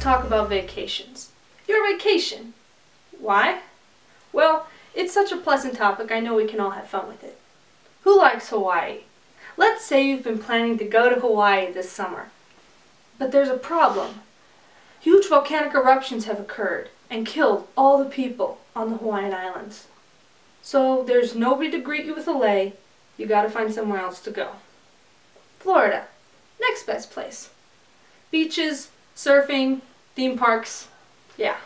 talk about vacations. Your vacation. Why? Well, it's such a pleasant topic, I know we can all have fun with it. Who likes Hawaii? Let's say you've been planning to go to Hawaii this summer. But there's a problem. Huge volcanic eruptions have occurred and killed all the people on the Hawaiian Islands. So there's nobody to greet you with a lei. You gotta find somewhere else to go. Florida. Next best place. Beaches, surfing, theme parks. Yeah.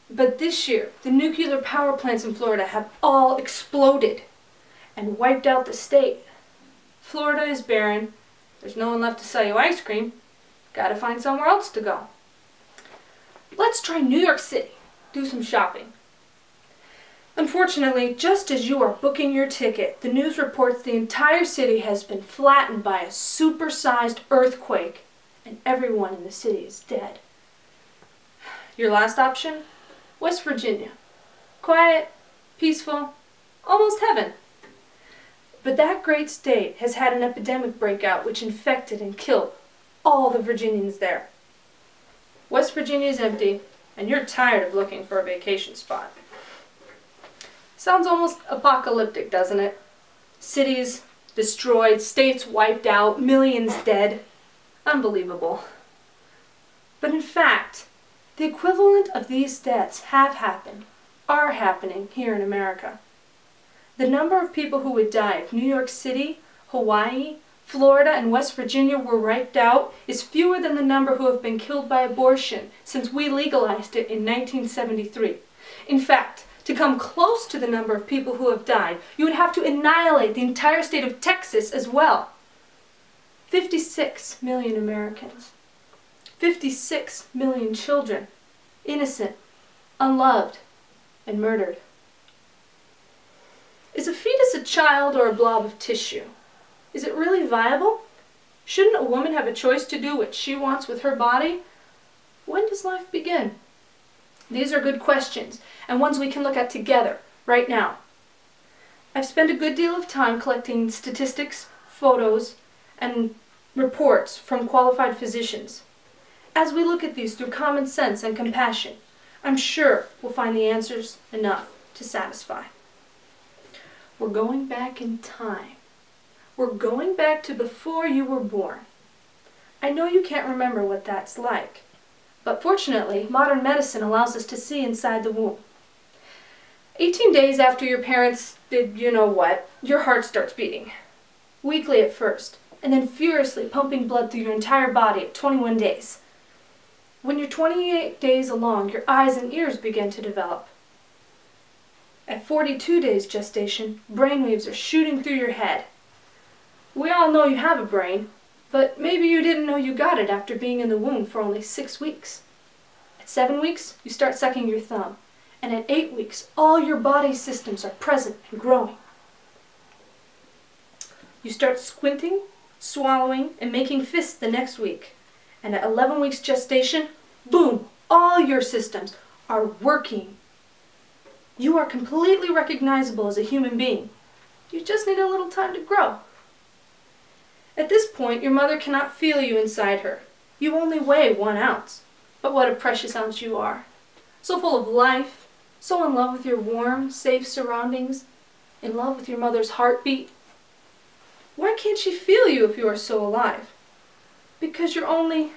But this year, the nuclear power plants in Florida have all exploded and wiped out the state. Florida is barren. There's no one left to sell you ice cream. Gotta find somewhere else to go. Let's try New York City. Do some shopping. Unfortunately, just as you are booking your ticket, the news reports the entire city has been flattened by a supersized earthquake, and everyone in the city is dead. Your last option? West Virginia. Quiet, peaceful, almost heaven. But that great state has had an epidemic break out which infected and killed all the Virginians there. West Virginia is empty, and you're tired of looking for a vacation spot. Sounds almost apocalyptic, doesn't it? Cities destroyed, states wiped out, millions dead. Unbelievable. But in fact, the equivalent of these deaths have happened, are happening here in America. The number of people who would die if New York City, Hawaii, Florida, and West Virginia were wiped out is fewer than the number who have been killed by abortion since we legalized it in 1973. In fact, to come close to the number of people who have died, you would have to annihilate the entire state of Texas as well. 56 million Americans. 56 million children. Innocent, unloved, and murdered. Is a fetus a child or a blob of tissue? Is it really viable? Shouldn't a woman have a choice to do what she wants with her body? When does life begin? These are good questions, and ones we can look at together, right now. I've spent a good deal of time collecting statistics, photos, and reports from qualified physicians. As we look at these through common sense and compassion, I'm sure we'll find the answers enough to satisfy. We're going back in time. We're going back to before you were born. I know you can't remember what that's like, but fortunately, modern medicine allows us to see inside the womb. 18 days after your parents did you know what, your heart starts beating. Weakly at first, and then furiously pumping blood through your entire body at 21 days. When you're 28 days along, your eyes and ears begin to develop. At 42 days gestation, brainwaves are shooting through your head. We all know you have a brain, but maybe you didn't know you got it after being in the womb for only 6 weeks. At 7 weeks, you start sucking your thumb, and at 8 weeks, all your body systems are present and growing. You start squinting, swallowing, and making fists the next week. And at 11 weeks gestation, boom, all your systems are working. You are completely recognizable as a human being. You just need a little time to grow. At this point, your mother cannot feel you inside her. You only weigh 1 ounce. But what a precious ounce you are. So full of life, so in love with your warm, safe surroundings, in love with your mother's heartbeat. Why can't she feel you if you are so alive? Because you're only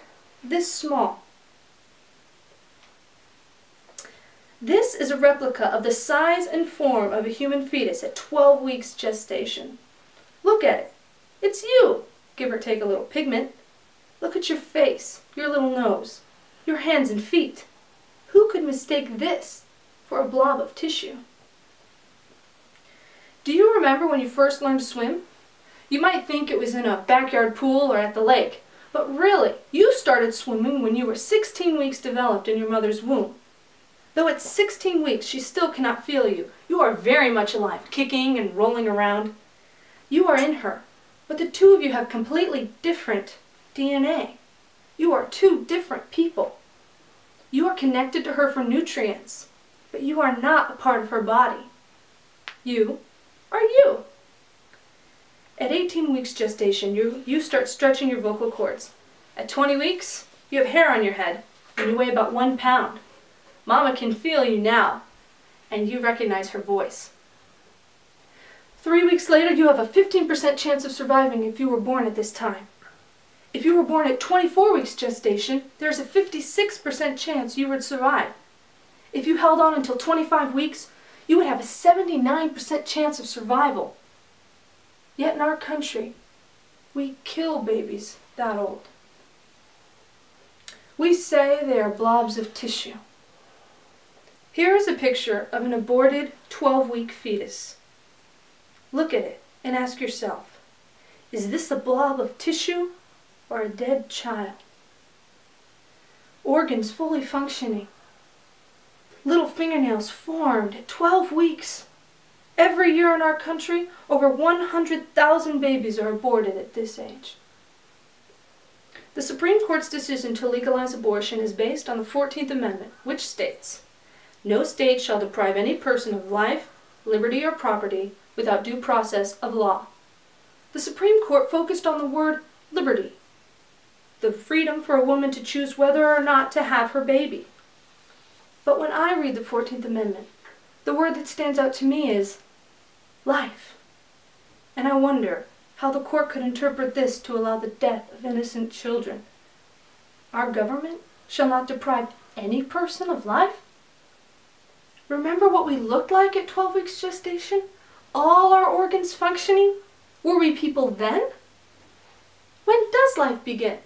this small. This is a replica of the size and form of a human fetus at 12 weeks gestation. Look at it. It's you, give or take a little pigment. Look at your face, your little nose, your hands and feet. Who could mistake this for a blob of tissue? Do you remember when you first learned to swim? You might think it was in a backyard pool or at the lake, but really, you started swimming when you were 16 weeks developed in your mother's womb. Though at 16 weeks she still cannot feel you, you are very much alive, kicking and rolling around. You are in her, but the two of you have completely different DNA. You are two different people. You are connected to her for nutrients, but you are not a part of her body. You are you. At 18 weeks gestation, you start stretching your vocal cords. At 20 weeks, You have hair on your head, and you weigh about 1 pound. Mama can feel you now, and you recognize her voice. 3 weeks later, you have a 15% chance of surviving if you were born at this time. If you were born at 24 weeks gestation, there's a 56% chance you would survive. If you held on until 25 weeks, you would have a 79% chance of survival. Yet in our country, we kill babies that old. We say they are blobs of tissue. Here is a picture of an aborted 12-week fetus. Look at it and ask yourself, is this a blob of tissue or a dead child? Organs fully functioning. Little fingernails formed at 12 weeks. Every year in our country, over 100,000 babies are aborted at this age. The Supreme Court's decision to legalize abortion is based on the 14th Amendment, which states, "No state shall deprive any person of life, liberty, or property without due process of law." The Supreme Court focused on the word liberty, the freedom for a woman to choose whether or not to have her baby. But when I read the 14th Amendment, the word that stands out to me is life. And I wonder how the court could interpret this to allow the death of innocent children. Our government shall not deprive any person of life? Remember what we looked like at 12 weeks gestation? All our organs functioning? Were we people then? When does life begin?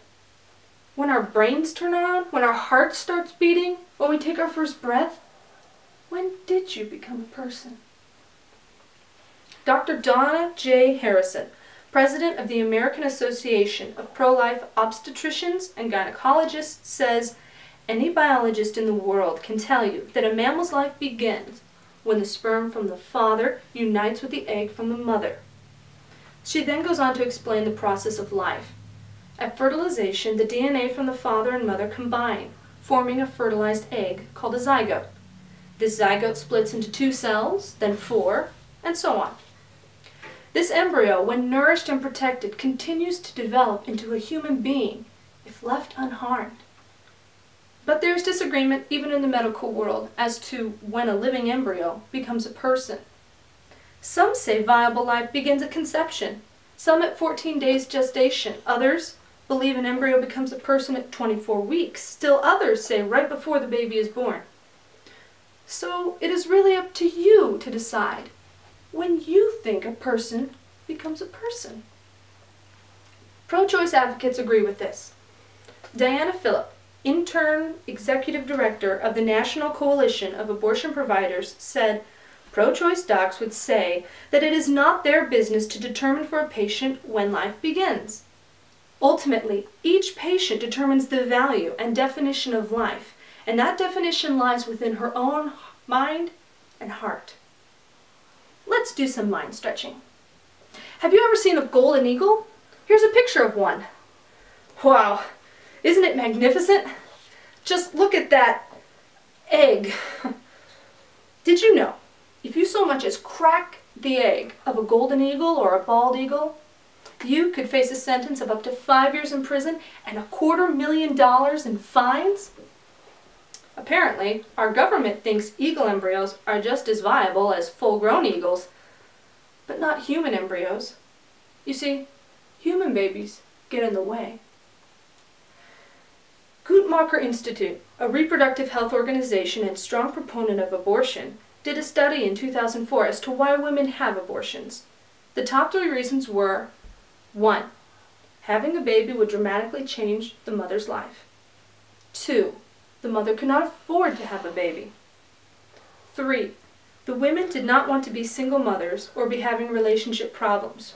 When our brains turn on? When our heart starts beating? When we take our first breath? When did you become a person? Dr. Donna J. Harrison, president of the American Association of Pro-Life Obstetricians and Gynecologists, says, "Any biologist in the world can tell you that a mammal's life begins when the sperm from the father unites with the egg from the mother." She then goes on to explain the process of life. At fertilization, the DNA from the father and mother combine, forming a fertilized egg called a zygote. This zygote splits into 2 cells, then 4, and so on. This embryo, when nourished and protected, continues to develop into a human being if left unharmed. But there's disagreement even in the medical world as to when a living embryo becomes a person. Some say viable life begins at conception, some at 14 days gestation. Others believe an embryo becomes a person at 24 weeks. Still others say right before the baby is born. So it is really up to you to decide when you think a person becomes a person. Pro-choice advocates agree with this. Diana Phillip, intern executive director of the National Coalition of Abortion Providers, said, "Pro-choice docs would say that it is not their business to determine for a patient when life begins. Ultimately, each patient determines the value and definition of life, and that definition lies within her own mind and heart." Let's do some mind stretching. Have you ever seen a golden eagle? Here's a picture of one. Wow, isn't it magnificent? Just look at that egg. Did you know, if you so much as crack the egg of a golden eagle or a bald eagle, you could face a sentence of up to 5 years in prison and $250,000 in fines? Apparently, our government thinks eagle embryos are just as viable as full-grown eagles, but not human embryos. You see, human babies get in the way. Guttmacher Institute, a reproductive health organization and strong proponent of abortion, did a study in 2004 as to why women have abortions. The top 3 reasons were: 1. Having a baby would dramatically change the mother's life. 2. The mother could not afford to have a baby. 3. The women did not want to be single mothers or be having relationship problems.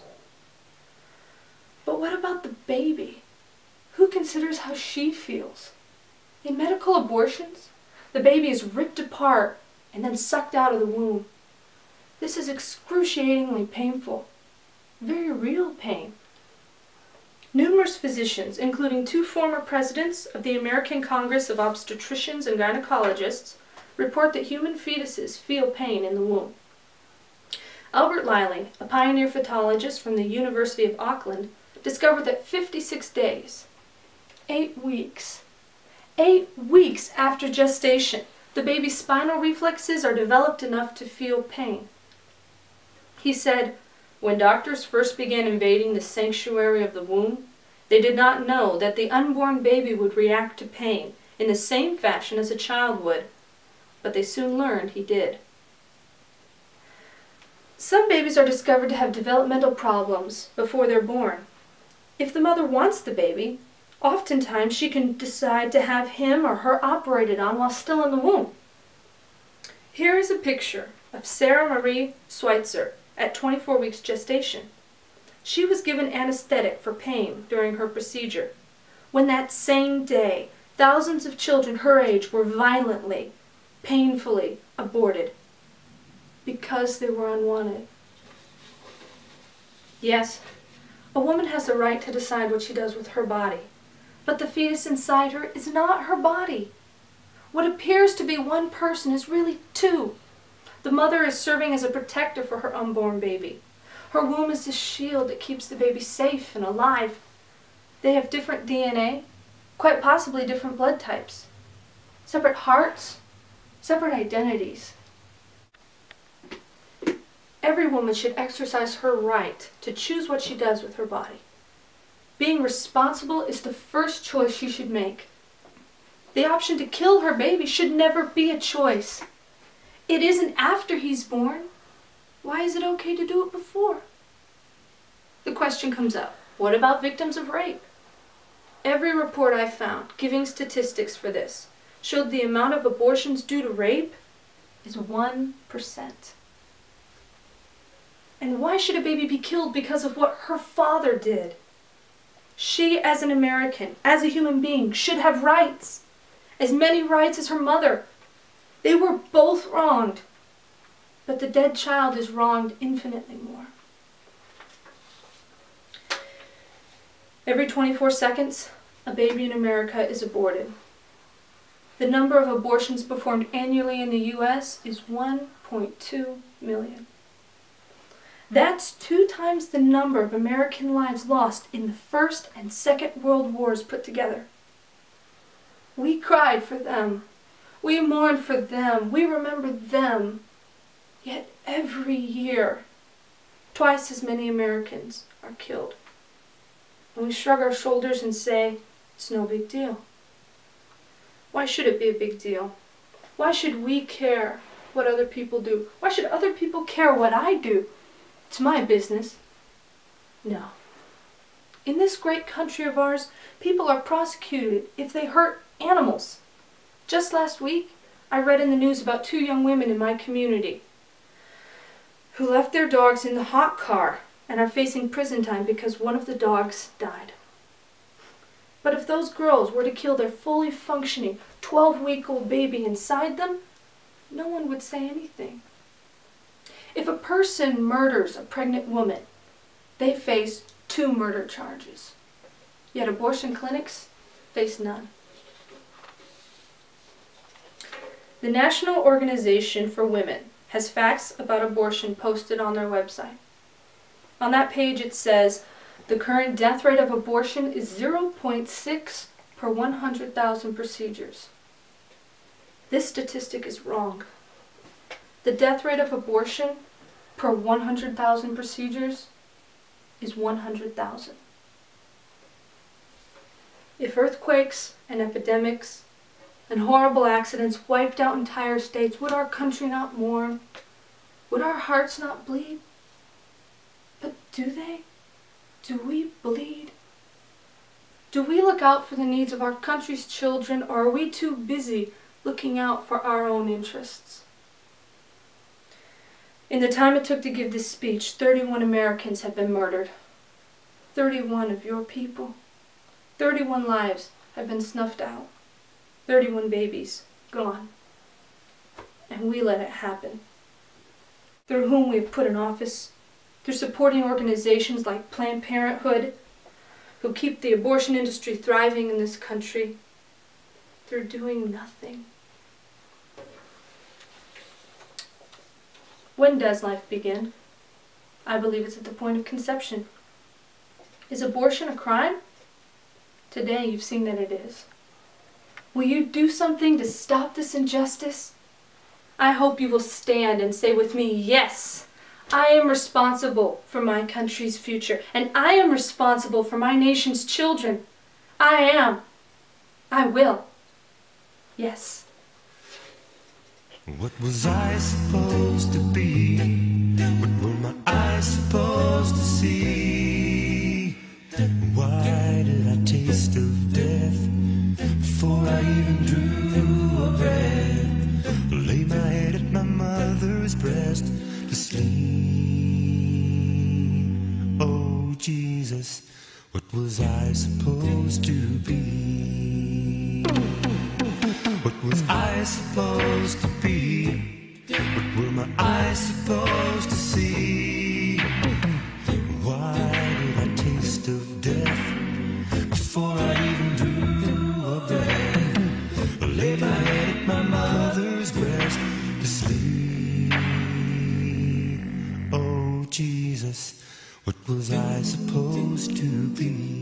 But what about the baby? Who considers how she feels? In medical abortions, the baby is ripped apart and then sucked out of the womb. This is excruciatingly painful, very real pain. Numerous physicians, including 2 former presidents of the American Congress of Obstetricians and Gynecologists, report that human fetuses feel pain in the womb. Albert Liley, a pioneer fetologist from the University of Auckland, discovered that 56 days, 8 weeks, 8 weeks after gestation, the baby's spinal reflexes are developed enough to feel pain. He said, when doctors first began invading the sanctuary of the womb, they did not know that the unborn baby would react to pain in the same fashion as a child would, but they soon learned he did. Some babies are discovered to have developmental problems before they're born. If the mother wants the baby, oftentimes she can decide to have him or her operated on while still in the womb. Here is a picture of Sarah Marie Schweitzer at 24 weeks gestation. She was given anesthetic for pain during her procedure, when that same day thousands of children her age were violently, painfully aborted because they were unwanted. Yes, a woman has the right to decide what she does with her body, but the fetus inside her is not her body. What appears to be one person is really two. The mother is serving as a protector for her unborn baby. Her womb is the shield that keeps the baby safe and alive. They have different DNA, quite possibly different blood types, separate hearts, separate identities. Every woman should exercise her right to choose what she does with her body. Being responsible is the first choice she should make. The option to kill her baby should never be a choice. It isn't after he's born. Why is it okay to do it before? The question comes up, what about victims of rape? Every report I found giving statistics for this showed the amount of abortions due to rape is 1%. And why should a baby be killed because of what her father did? She, as an American, as a human being, should have rights. As many rights as her mother. They were both wronged. But the dead child is wronged infinitely more. Every 24 seconds, a baby in America is aborted. The number of abortions performed annually in the U.S. is 1.2 million. That's 2 times the number of American lives lost in the First and Second World Wars put together. We cried for them. We mourned for them. We remembered them. Yet every year, twice as many Americans are killed. And we shrug our shoulders and say, it's no big deal. Why should it be a big deal? Why should we care what other people do? Why should other people care what I do? It's my business. No. In this great country of ours, people are prosecuted if they hurt animals. Just last week, I read in the news about 2 young women in my community who left their dogs in the hot car and are facing prison time because one of the dogs died. But if those girls were to kill their fully functioning 12-week-old baby inside them, no one would say anything. If a person murders a pregnant woman, they face 2 murder charges. Yet abortion clinics face none. The National Organization for Women has facts about abortion posted on their website. On that page it says, the current death rate of abortion is 0.6 per 100,000 procedures. This statistic is wrong. The death rate of abortion per 100,000 procedures is 100,000. If earthquakes and epidemics and horrible accidents wiped out entire states, would our country not mourn? Would our hearts not bleed? But do they? Do we bleed? Do we look out for the needs of our country's children, or are we too busy looking out for our own interests? In the time it took to give this speech, 31 Americans have been murdered. 31 of your people. 31 lives have been snuffed out. 31 babies gone. And we let it happen. Through whom we have put in office, through supporting organizations like Planned Parenthood, who keep the abortion industry thriving in this country, through doing nothing. When does life begin? I believe it's at the point of conception. Is abortion a crime? Today you've seen that it is. Will you do something to stop this injustice? I hope you will stand and say with me, yes, I am responsible for my country's future, and I am responsible for my nation's children. I am. I will. Yes. What was I supposed to be? What were my eyes supposed to see? Why did I taste of death before I even drew a breath? Lay my head at my mother's breast to sleep. Oh Jesus, what was I supposed to be? What was I supposed to be? What were my eyes supposed to see? Why did I taste of death before I even drew a breath? Lay my head at my mother's breast to sleep. Oh Jesus, what was I supposed to be?